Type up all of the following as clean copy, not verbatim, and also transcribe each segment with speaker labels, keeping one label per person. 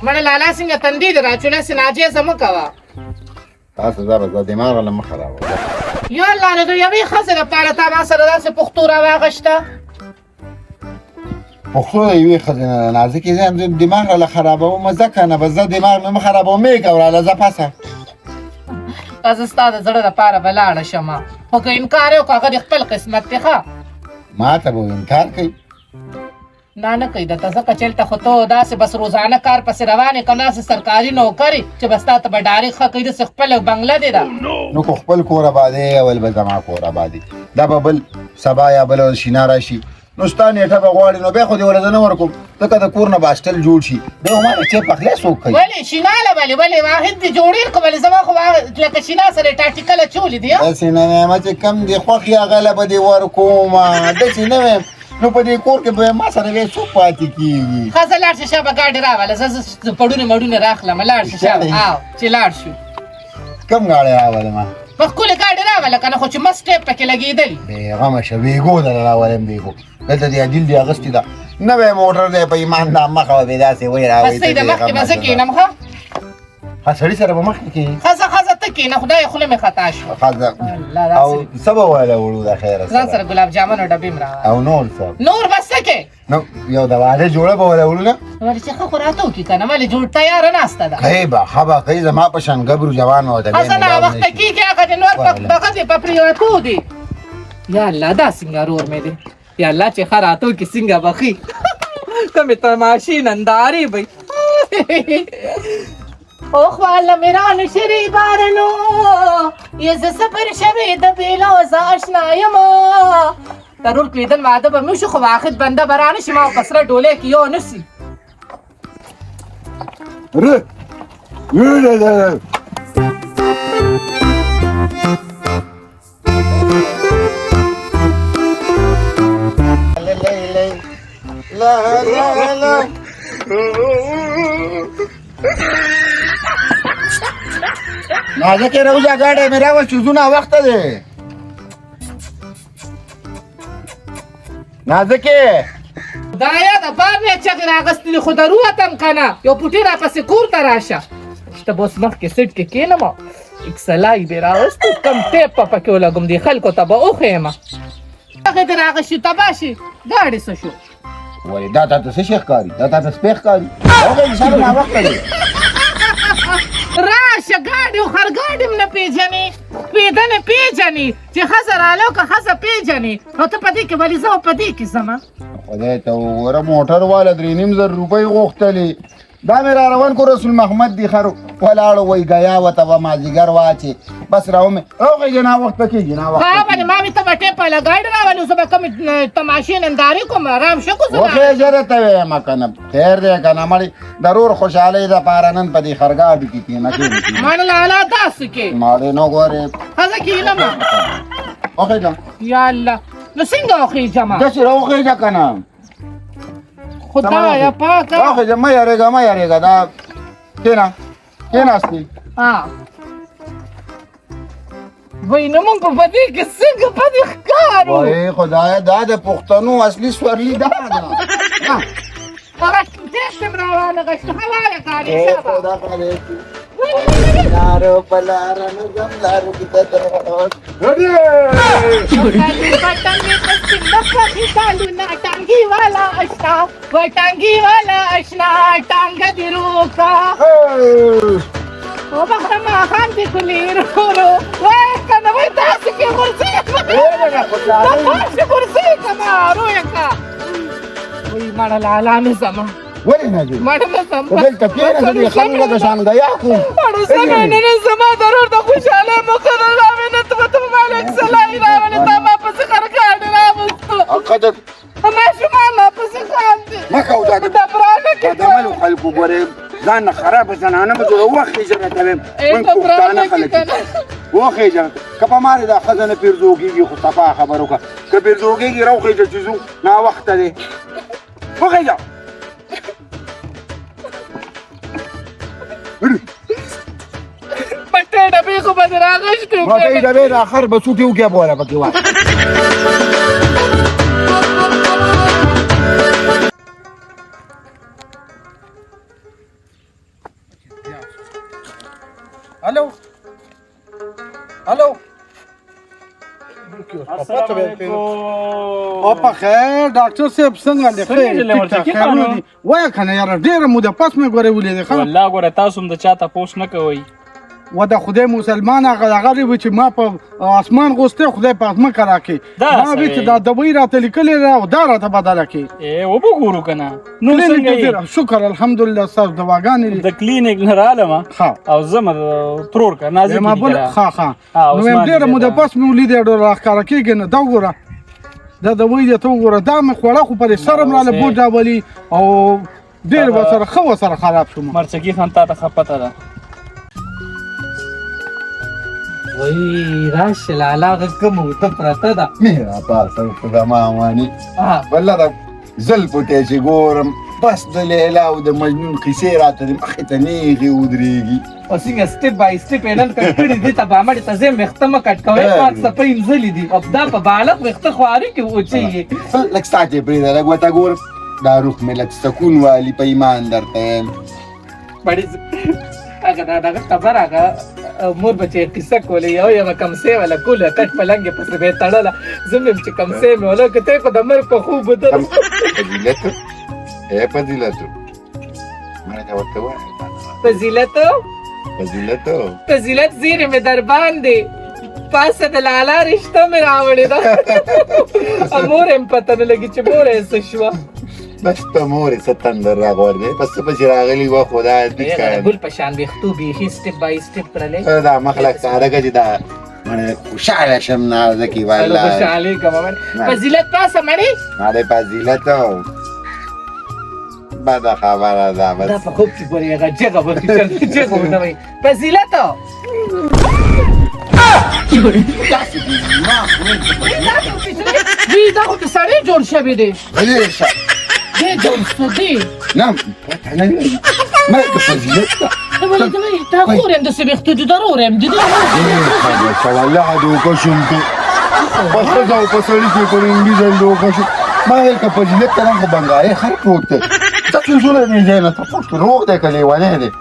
Speaker 1: مړه لالا څنګه تندې دې راچولې سې ناجیزه مه کوه.
Speaker 2: تاسو زه دماغ له مه خرابوه.
Speaker 1: یا الله نو د یوې ښځې دپاره تا ما سره داسې پښتو راواغېشته.
Speaker 2: پښتو د یوې ښځې نه نازکې زه دماغ له خرابوم ځکه نه به زه دماغ مې مه خرابوم مې کوراله ځه پسه.
Speaker 1: زه ستا د زړه دپاره به لاړه شمه خو که انکار یې وکړو هغه د خپل قسمت دی ښه.
Speaker 2: ما ته به انکار کوي
Speaker 1: نه کوي درته ځکه چې هلته خو ته داسې بس روزانه کار پسې روان یې که داسې سرکاري نوکر چې بس تا ته به ډارې ښه کوي داسې خپله بنګله دی ده.
Speaker 2: نو که خپل کور آبادی اول به زما کور آبادي دا به بل سبا یا بل شینه راشي نو ستا نیټه به غواړي نو بیا خو دې ولې زه نه ورکوم ځکه د کور نه به هاسټل جوړ شي بیا خو ما نه چې پخلی څوک کوي.
Speaker 1: ولې شیناله ولې واحد دې جوړې کړو ولې زما خو لکه شینا سره ټاټیکله چولې دي.
Speaker 2: داسې نه وایم چې کم دې خوښ یې هغه له به دې ورکومه داسې نه وایم نو په دې کور کې به ما سره بیا څوک پاتې کېږي.
Speaker 1: ښه زه لاړ شه شابه ګاډي راوله زه پړونې مړونې راخلم لاړ شه شابه چې لاړ شو.
Speaker 2: کم ګاډی راولم
Speaker 1: په ښکلې ګاډي راوله که نه خو چې مست ټیپ پکې لګېدلي.
Speaker 2: بېغمه شه بیګو دله راولم بیګو دلته دې عدل دې اغوستې ده نوی موټر دی په ایمان دا مخه به بې داسې وایي راوایي
Speaker 1: بس د مخکې به زه کښېنم ښه.
Speaker 2: ها سړي سره به مخکې کښېني
Speaker 1: ښځه ته کښېنه خدای خوله مې خطا شوه.
Speaker 2: او څه به ویله وړو د خیره
Speaker 1: ځان سره ګلاب جامن او ډبې م راوړه
Speaker 2: او نور څه
Speaker 1: نور بس څه کې
Speaker 2: نو یو د واده جوړه به ویله وړو نه
Speaker 1: ولې چې ښه خو راته وکړي که نه ولې جوړ تیاره ناسته ده.
Speaker 2: کوي به ښه به کوي زما په شان ګبرو جوان و ته
Speaker 1: ښځه ناوخته کېږي هغه د نور دغه دې په پرېوتو دي. یا الله دا سینګارور مې دی یا الله چې ښه راته وکړي څنګه بخي کمې تماشې نندارې به اوخ والا میران شری بارنو یه ز سفر شوی د بیلو ز آشنا یما ضرور کلیدن وعده به میشو خو واخد بنده برانه شما او کسره ډوله کې یو نسی
Speaker 2: نازکې روزه ګاډی مې راوست چې زونه وخته دی نازکې
Speaker 1: دا یاده بار مې چغې راغستلې خو در ووتم که نه یو پوټي راپسې کور ته راشه ته به اوس مخکې سیټ کې کښېنم اکسلای دې راوستو کم ټیپ به پکې ولګوم دې خلکو ته به وښیم هغې دې راغشي تباه شي ګاډې څه شو
Speaker 2: ولې دا تاته څه شی ښکاري دا تاته سپی ښکاري هغه انسان ناوخته دی
Speaker 1: راشه ګاډي او خرګاډي م نه پېژنې پیده نه پېژنې چې ښځه راله که ښځه پېژنې نو ته په دې کې ولې زه او په دې کې ځمه
Speaker 2: خدای ته وګوره موټر والا 3.5 روپۍ غوښتلې دا مې را روان کو رسول محمد دی خرو ولاړو وای ګیا وته به مازدیګر واچې بس راومې هغې ناوخته کېږي ناوخته
Speaker 1: ښه ولې ما مې ته به ټیپ والا ګاډي راولې زه به کومې تماشې نندارې کوم آرام شه کو زه
Speaker 2: وخې ژره ته وایم که نه خیر دی که نه مړې ضرور خوشحالۍ دپاره نن په دې خرګاډو کې کښېنه کېږي
Speaker 1: مړ لالا داسې کې
Speaker 2: مړې نو ګورې
Speaker 1: ښځه کښېنمه
Speaker 2: وخېږم
Speaker 1: یا الله نو څنګه وخېږمه
Speaker 2: داسې راوخېږه که نه
Speaker 1: خدایا پاکه
Speaker 2: وخېږه مه یارېږه دا کښېنه کښېناستې
Speaker 1: وای نه مونږ په دې کې څنګه په دې ښکارو
Speaker 2: وای خدایا دا د پښتنو اصلي سورلي دا ده
Speaker 1: هغه ټیپ م روانه غشته حواله کاري شابه
Speaker 2: خدا خدای لارو په لاره نه ځم لارو کې ته
Speaker 1: ټانګي والا اشنا و ټانګي والا اشنا ټانګ دې روکا او بخره ماښام دې کلي ورو وای که نه وای داسې کې غورځېږم داسې غورځېږم رویه که وای مړه لالا مې ځمه
Speaker 2: ولې نه ځې
Speaker 1: مړه مې ځم
Speaker 2: دلته کښېنه زه دې خلکو لکه شانګیا کوم
Speaker 1: مړه څنګه نن زما ضرور د خوشحالۍ مقرر راوې نه ته به ته به مالک سلای راولې تا ما پسې خرګاډي راوستو ماشومان ما پسې خاندي
Speaker 2: مه کوه دا
Speaker 1: ډبرانه کې
Speaker 2: د ملو خلکو ګورې ځان نه خرابه زنانه مه جوړه وخېږه راته وایم موږ پښتانه خلک یو وخېږه که په مارې دا ښځه نه پیرزوګېږي خو صفا خبره وکړه که پیرزوګېږي راوخېږه چې ځو ناوخته دی وخېږه
Speaker 1: پټې ډبې خو به دې راغشتې
Speaker 2: پټې ډبې د اخر به څوټې وکړه بوله پکې وا
Speaker 3: الو الو او په خیر ډاکټر صاحب څنګه لخوا وای کنه یاره ډیره موده پس مې غوړې ولې خو
Speaker 4: والله ګوره تاسو هم د چا تاسو نه کوئ
Speaker 3: و د خدای مسلمان هغه لري چې ما په اسمان غوسته خدای په اسمان کرا کې ما به چې دا دوی راته لیکلې را او دا راته بدل کې
Speaker 4: و به ګورو کنه نو څنګه
Speaker 3: شکر الحمدلله تاسو دواګانې
Speaker 4: د کلینیک نه رالم او زما ترور کا نازک
Speaker 3: ما بل ها نو هم ډیره موده پس مې ولید ډېر راخاره کېږي نه دا وګوره دا دوی ته وګوره دا مې خوړه خو پر سرم را له بوجا ولي او ډېر وسره خو سره خراب شوم
Speaker 4: مرچکی خان ته خپته ده
Speaker 1: وای راشه لالا کوم ته پرته ده
Speaker 2: مهرا تاسو په ما وانی والله دا زل پټه چې ګورم بس د لیلا او د مجنون قصې راته مخې ته نیغي ودرېږي
Speaker 1: او څنګه سټپ بای سټپ انل کټړي دي ته باندې ته زم مختمه کټ کوي پات سپین زلي دي اب دا په بالغ وخت خواري کې وچی
Speaker 2: لک ساته پرې دا وتا ګور دا روح ملت سکون والی په ایمان درته
Speaker 1: بڑی اګه دا خبر هغه مور بچي قصه کولې یو کم سه ولا کوله کټ پلنګ په سره تړله زمم چې کم سه مې ولا کته په دمر په خوب بدل
Speaker 2: فضیلت مړه ته ورته وای
Speaker 1: فضیلت زیره مې در باندې پاسه د لالا رشتہ مې راوړې ده امور هم پته نه لګي چې مور یې څه شوه
Speaker 2: بس په مور یې څه تندر راغورځې بس پسې راغلي وه خو دا
Speaker 1: ګل په شان ویښتو بیخي سټپ بای سټپ کړلی
Speaker 2: دا مخلک ساده چې دا خوشحاله شم نازکي والله
Speaker 1: خوشحالي کوم فضیلت پاسه مړې
Speaker 2: ماده فضیلت بده خبره ده بس
Speaker 1: دا په خوب کې ګورې هغه جګه به چې جګه ونه وایي فضیلت وی دا خو د سړی جوړ شوی دی دی جوړ شو دی
Speaker 2: نه پته نه لري مرګ فضیلت ده
Speaker 1: دا خورم داسې ویښتو دي درورم دي
Speaker 2: والله دوکه شوم ته په ښځه او په سړي کې پر انګلیزه دوکه شوم ما ویل که فضیلت ته خو بنګاري خر پروت دی څه څوزونه دی ځای نه تپوس روغ دی که لیونی دی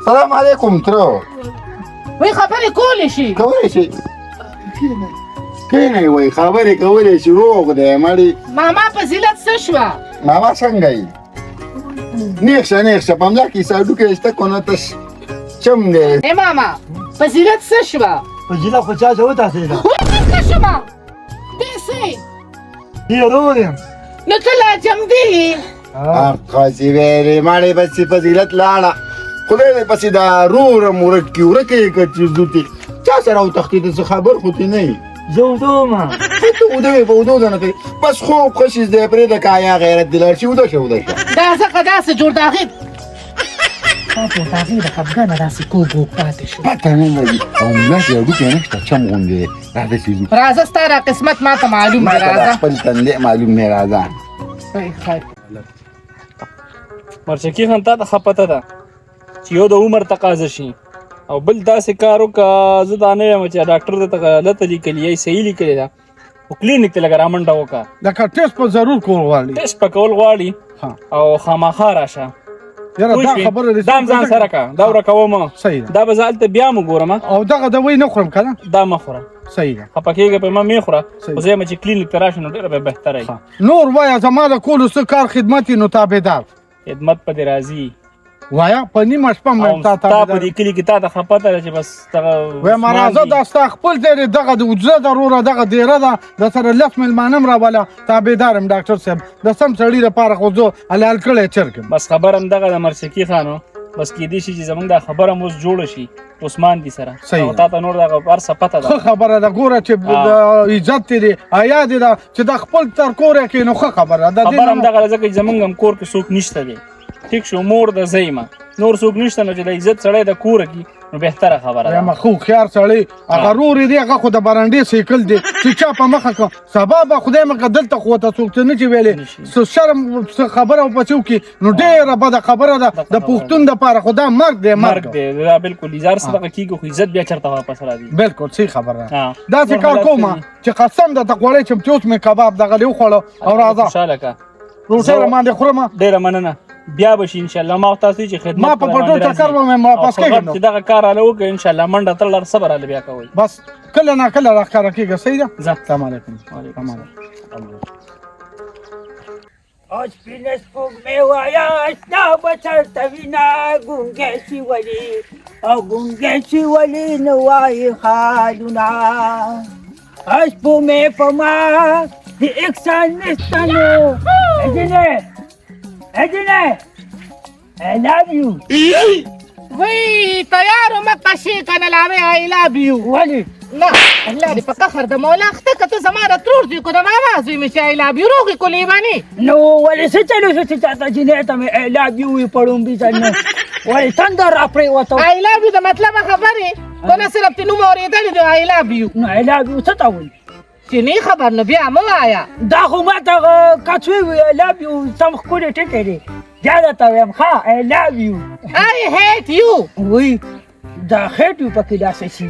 Speaker 2: سلام علیکم تره
Speaker 1: وی خبرې کولی شي
Speaker 2: کولی شي کینئ وایي خبرې کولی شي روغ دی مړې
Speaker 1: ماما فضیلت څه شوه
Speaker 2: ماما څنګه یې نیغ شه په همدا کې ساډوکې شته کو نه تش چم دی
Speaker 1: ای ماما فضیلت څه شوه
Speaker 5: فضیلت خو چا ته وتاسېده
Speaker 1: څه شوه داسې
Speaker 5: ضرور یم
Speaker 1: نو ته لا جمدي
Speaker 2: قاضي ویلې مړې بسې فضیلت لاړه خدای دې پسې دا رورم ورک کي ورکه یې که چې زوتې چا سره وتښتېده څه خبر خو تې نه یې
Speaker 5: زه ودومه
Speaker 2: ته وده وې په ودو ده نه کوي بس خوب ښه شي دی پرېږده که حیا غیرت دې لاړ شي وده شه
Speaker 1: دا ځکه داسې جوړ د هغې پاتې د هغې د خفګانه داسې کوږ وږ پاتې شو
Speaker 2: پته نه لګي او ملا کې هډوکی نشته چم غوندې دی راځه چې ځو
Speaker 1: راځه ستا را قسمت ما ته معلوم دی
Speaker 2: ما ته د خپل تندې معلوم دی راځه
Speaker 4: مرچکی خان ته خپته ده چې یو د عمر تقاضا شي او بل داسې کار وکړه زه دا نه یم چې ډاکټر ته غلطه لیکلې یا صحیح لیکلې ده خو کلینیک ته لږه رامنډه وکړه
Speaker 3: لکه ټیسټ په ضرور کول غواړي
Speaker 4: ټیسټ په کول غواړي او خامخا راشه
Speaker 3: یاره دا خبره
Speaker 4: دا هم ځان سره که دا ورکوم
Speaker 3: صحیح ده
Speaker 4: دا به زه هلته بیا م ګورم
Speaker 3: او دغه دوی نه خورم که نه
Speaker 4: دا مه خوره
Speaker 3: صحیح ده
Speaker 4: خفه کېږه په ما مې خوره خو زه یم چې کلینیک ته راشي نو ډېره به بهتره وي
Speaker 3: نور وایه زما د کولو څه کار خدمت یې نو تابعدار
Speaker 4: خدمت په دې راځي
Speaker 3: وایه په نیمه شپه مې
Speaker 4: تا په دې کلي کې تا ته خپته ده چې بس
Speaker 3: وایم راځه دا ستا خپل ځای دی دغه د وجزه ده وروره دغه دیره ده د سره لس میلمانه م راوله تابعدار یم ډاکټر صاحب د سم سړي لپاره خو زه حلال کړی چرګ یم
Speaker 4: بس خبر هم دغه د مرچکي خانو بس کېدای شي چې زمونږ دا خبره هم اوس جوړه شي عثمان دي سره او تا ته نور دغه هر څه پته ده
Speaker 3: ښه خبره ده ګوره چې د عزت دې دی حیا دې ده چې د خپل تر کوره کې نو ښه خبره ده
Speaker 4: خبر هم دغه ځکه چې زمونږ هم کور کې څوک نشته دی ټیک شو مور د زیمه نور څوک نشته نو چې د عزت سړی د کوره کې نو بهتره خبره ده
Speaker 3: وایم خو هوښیار سړی هغه رور یې دی هغه خو د برنډې سیکل دی چې چا په مخه کړه سبا به خدای مکړه دلته خو ورته څوک څه نه چې ویلې څه شرم څه خبره ورپسې وکړي نو ډېره بده خبره ده د پښتون دپاره خو دا مرګ دی
Speaker 4: مرګ دی دا بالکل ایزار څه دغه کېږي خو عزت بیا چېرته واپس راځي
Speaker 3: بالکل صحیح خبره ده داسې کار کومه چې قسم درته خوړی چې چې اوس مې کباب دغه دې وخوړه او راځه
Speaker 4: خوشحاله که
Speaker 3: روټۍ راباندې خورمه
Speaker 4: ډېره مننه بیا به شي ان شاء الله ما تاسو چې خدمت
Speaker 3: ما په پټو چکر به مې واپس کېږم
Speaker 4: چې دغه کار اله وکړي ان شاء الله منډه تړل صبر اله بیا کوي
Speaker 3: بس کله نه کله راښکاره کېږه صحیح ده
Speaker 4: ځه.
Speaker 3: السلام علیکم وعلیکم السلام
Speaker 6: اوس پینس پوګ مې وایا اسنا بچر توینا ګونګې شي ولی او ګونګې شي ولی نو وای حالونه اوس په مې پما د اکسان نستانو اجنه I love you
Speaker 1: وی تیارو مکشي کنه لاوي I love you
Speaker 6: ولی
Speaker 1: نه الله دې په قهر د مولا اخته کته زما د ترور دي کو د ماما زوی مې چې I love you روغې کولې باندې
Speaker 6: نو ولی څه چلو چې چاته جنې ته مې I love you پړم بي ځنه ولی تندر اپرې وته
Speaker 1: I love you د مطلب خبرې کو نه صرف تینو مورېدل دي I love you
Speaker 6: نو I love you څه ته وایي
Speaker 1: چې نه خبر نو بیا مو آیا
Speaker 6: دا خو ما ته کڅوي وی I love you سم خوري ټکې دي زیاده ته ویم ښه I love you
Speaker 1: I hate you
Speaker 6: وی دا هټ یو پکې داسې شي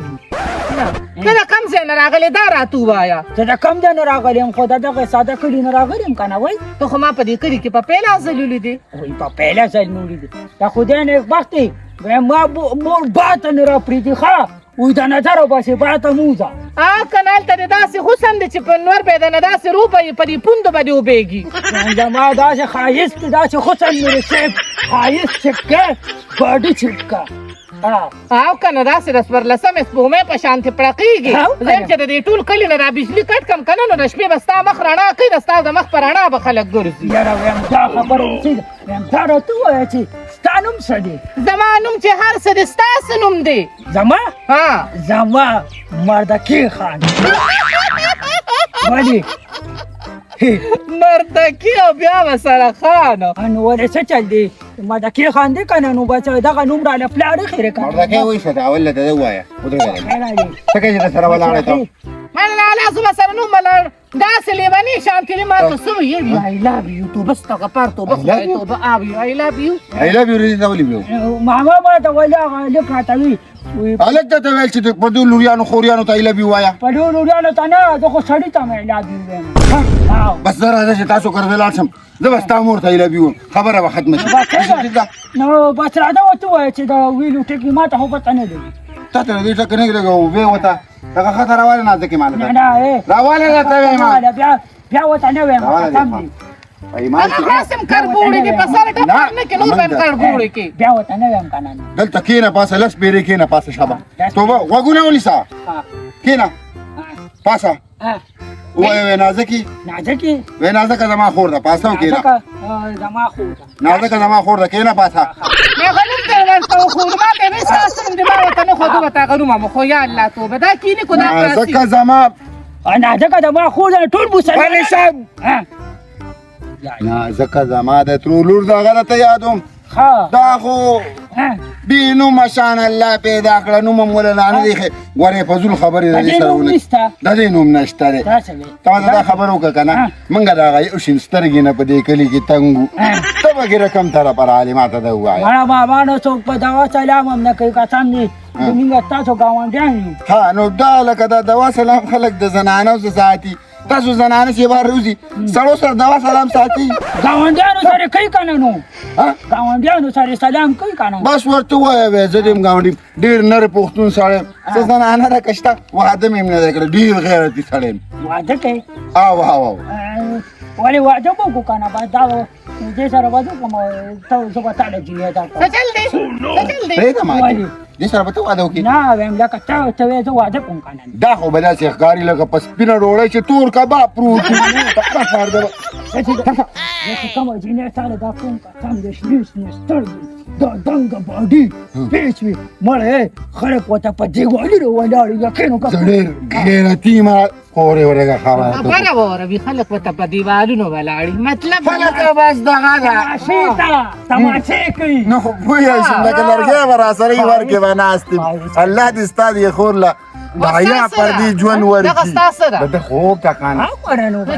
Speaker 1: ته د کم ځای نه راغلی دا راته ووایه
Speaker 6: زه د کم ځای نه راغلی یم خو دا دغه ساده کلي نه راغلی یم که نه وایي
Speaker 1: ته خو ما په دې کلي کې په پیله ځل ولیدې
Speaker 6: وایي په پیله ځل مې ولیدې د خدای نیکبخت دی وایم ما مور باته نه راپرېږدي ښه وایي د نظر وباسې باته مو ځه
Speaker 1: کنه هلته دې داسې حسن دی چې په نور پیدا نه داسې روپه یې په دې پوندو به دې وبېږي
Speaker 6: زما داسې ښایست دی داسې حسن مې صاحب ښایست چپکه باډي چپکه
Speaker 1: او کنه داسې د څوارلسمې سپوږمۍ په شانتې پړقېږي
Speaker 6: او
Speaker 1: زه یم چې د دې ټول کلي نه دا بجلي کټ کم که نه نو د شپې به ستا مخ رڼا کوي د ستا د مخ په رڼا به خلک ګرځي
Speaker 6: یاره ویم دا خبره اوسې ده ویم دا راته ووایه چې ستا نوم څه دی
Speaker 1: زما نوم چې هر څه دی ستاسې نوم دی
Speaker 6: زما
Speaker 1: ها
Speaker 6: زما مردکي خان ولې
Speaker 1: مردکي او بیا به سره خانه
Speaker 6: نو ولې څه چل دی مردکي خان دی که نه نو بچه دغه نوم راله پلار خیرې که
Speaker 2: مردکۍ وایي ته اول ته ووایه ودرېږه څه کوې چې درسره ولاړې ته
Speaker 1: من لالا زما سره نوم ملړ داسې لیونی شانتې ما ته څه ویل I love you توبه استغفار توبه خدای توبه I love you
Speaker 2: I love you ته ولې ویو
Speaker 6: ماما ما ته ویل هغه لږ راته وي
Speaker 2: هلک ته ویل چې په دې لوریانو خوريانو ته I love you وایه
Speaker 6: په دې لوریانو ته نه زه خو سړي ته مې I love you وایم
Speaker 2: بس زه راځه چې تاسو کړه لاړ شم زه به ستا مور ته I love you خبره به ختمه شي
Speaker 6: نو بس راځه ورته ووایه چې د ویلو ټکي ما ته خو پته نه لګي
Speaker 2: تا ته دې ټکه نه لګو وې وته دغه خطر راواله نه ځکه مال
Speaker 6: نه نه
Speaker 2: راواله راته وایم
Speaker 6: بیا ورته نه وایم سم دي
Speaker 2: ایمان
Speaker 1: رسم کربوړي دي په سر ټکر نه کې نور به کربوړي کې
Speaker 6: بیا ورته نه وایم که نه
Speaker 2: دلته کېنه پاسه لس بیرې کېنه پاسه شابه توبه غوږونه ونیسه کېنه پاسه وایې نازکي
Speaker 6: نازکي
Speaker 2: وایې نازکه زما خور ده پاسه وکېنه
Speaker 6: زما خور ده
Speaker 2: نازکه زما خور ده کېنه پاسه
Speaker 1: نه غلط ته ورته خو ما ته به ساسم دې ما ته نه خو دوه تا غنوم خو یا الله توبه دا کینی کو دا
Speaker 2: نازکه زما
Speaker 6: نازکه زما خور ده ټول مسلمان
Speaker 2: ولې صاحب نازکه زما د ترور لور دغه ته یادوم دا خو بینو مشان الله پیدا کړه نو مولا نه دی غوړې فزول خبرې د سره ونه د دې نوم نشته دی تا دا خبر وکړه کنه منګه دا یو شین سترګې نه په دې کلی کې تنګو ته به رقم تر پر عالمات ته وایي
Speaker 6: ما نو څوک په دوا سلام هم نه کوي قسم دي موږ تاسو ګاونډیان یو
Speaker 2: ها نو دا لکه دا دوا سلام خلک د زنانو ساتي تاسو زنانه چې بار روزي سړو سره دوا سلام ساتي
Speaker 6: ګاونډیانو سره کوي کنه نو ګاونډیانو سره سلام کوي کنه
Speaker 2: بس ورته وایې زه دې ګاونډي ډېر نر پښتون سړی څه زنانه را کشته واده مې نه کړ ډېر غیرتي سړی
Speaker 6: واده کوي
Speaker 2: او
Speaker 6: ولې واده کوو کنه بس دا دې سره واده کوم ته زه به تعالی جنې دا
Speaker 1: څه چل دی
Speaker 2: پرېږده ما دې سره به ته واده وکړې
Speaker 6: نه وایم لکه ته وایې زه واده کوم کنه
Speaker 2: دا خو به داسې ښکاري لکه په سپینه ډوډۍ چې تور کباب پروت
Speaker 6: زه چې کومه جنې سره دا کوم قسم د شنې شنې سترګې دا دنګه باډي پیچ وي مړی خلک ورته په دیوالي ولاړ یقین وکړه
Speaker 2: ډېر غیرتي ما خورې ورېږه
Speaker 1: خبره وره وي خلک ورته په دیوالونو ولاړي مطلب
Speaker 2: خلک بس دغه ده
Speaker 6: تماشې ته تماشې کوي
Speaker 2: نو پوهه شم لکه لرګی به راسره یې ورکې به ناست یم الله دې ستا دې خور له د حیا پردې ژوند
Speaker 1: دغه ستا څه ده
Speaker 2: ورکړي د خوب ټکانه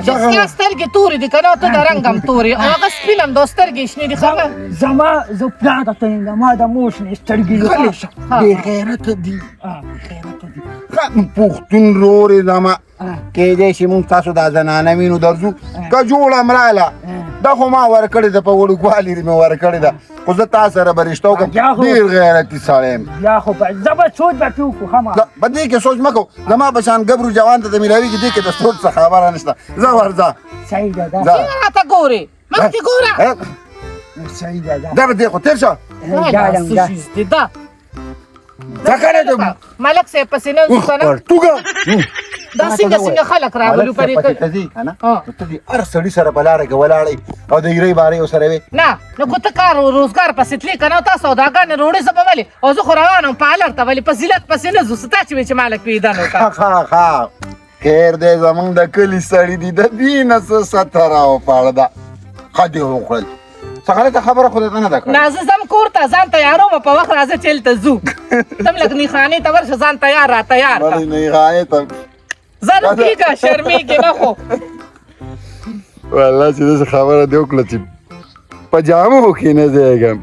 Speaker 1: چې ستا سترګې تورې دي که نه ته د رنګ هم تورې او هغه سپین هم دا سترګې شنې دي خبر
Speaker 6: زما زه پلار ته یم ما د مور شنې سترګې
Speaker 2: غلی شه بې غیرته دي پښتون رورې زما کېدای شي مونږ تاسو دا زنانه وینو درځو که جوړه مراله دا خو ما ورکړې ده په وړوکوالي مې ورکړې ده خو زه تا سره به رشته وکړم ډېر غیرتي سړی یم
Speaker 6: بیا خو به زه به سوچ به پې وکړو ښه ما
Speaker 2: په دې کې سوچ مه کوو زما په شان ګبرو جوان ته د میلاویږي دې کې د سوچ څه خبره نشته ځه ورځه
Speaker 6: صحیح ده دا
Speaker 2: ځه
Speaker 1: راته ګورې مخکې ګوره
Speaker 6: صحیح ده دا
Speaker 2: دا به دې خو تېر شه
Speaker 6: جالم ده
Speaker 1: دا
Speaker 2: ځه کنه د
Speaker 1: ملک صاحب پسې نه ځو که نه
Speaker 2: پرتوګه
Speaker 1: دا څنګه خلک راولو پرې
Speaker 2: پکې ته ځې که نه نو ته دې هر سړي سره په لاره کې ولاړئ او د ایرې بارې ورسره وې
Speaker 1: نه نو که ته کار او روزګار پسې تلې که نه تا سوداګانې روړې زه به ولې او زه خو روان وم پالر ته ولې په زیلت پسې نه ځو ستا چې وې چې مالک پیدا نه وکړه
Speaker 2: ښه خیر دی زمونږ د کلي سړي دي د دې نه څه ستره وپاړه ده ښه دې وکړل څه غلطه خبره خو درته نه ده کړې
Speaker 1: نه زه ځم کور ته ځان تیاروم په وخت راځه چې هلته ځو تم لږ نیخانې ته ورشه ځان تیار را تیار
Speaker 2: ولې نه یې خانې ته
Speaker 1: زه نه کېږه شرمېږې نه خو
Speaker 2: والله چې داسې خبره دې وکړه چې په جامو کې نه ځایږم